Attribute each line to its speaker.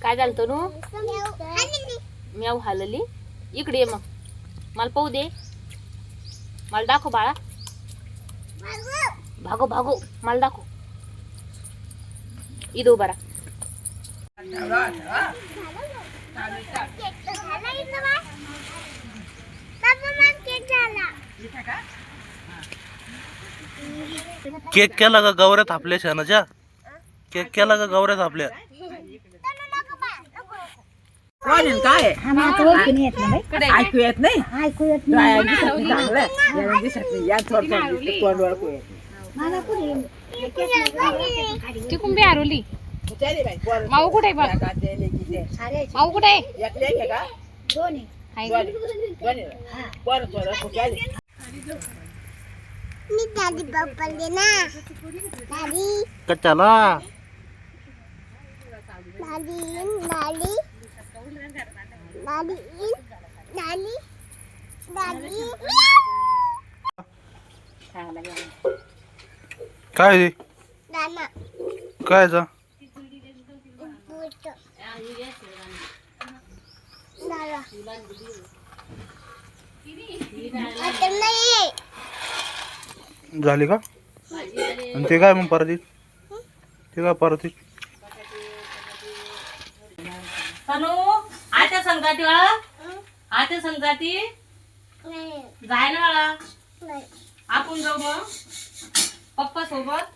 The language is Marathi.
Speaker 1: काय झालं तनू? म्याव हालली. इकडे ये मग, मला पाहू दे, मला दाखव बाळा. भागो भागो, मला दाखव. इथं उभा राहा.
Speaker 2: केक केला का गवऱ्यात आपल्या शनाच्या? केक केला का गवऱ्यात आपल्या?
Speaker 3: काय ऐकू येत नाही, ऐकू येत नाही, चांगलं दिसत नाही या तोंड ओळखू येत.
Speaker 1: चिकून बी हरवली. माऊ कुठे बघ, माऊ कुठे?
Speaker 2: कच्चाला काय काय जा झाली का? आणि ते काय मग परत येईल? ते काय परत येईल?
Speaker 1: आत्या संगती वाळा, आत्या संगती जाय ना वाळा. आपण जाऊ मग पप्पा सोबत.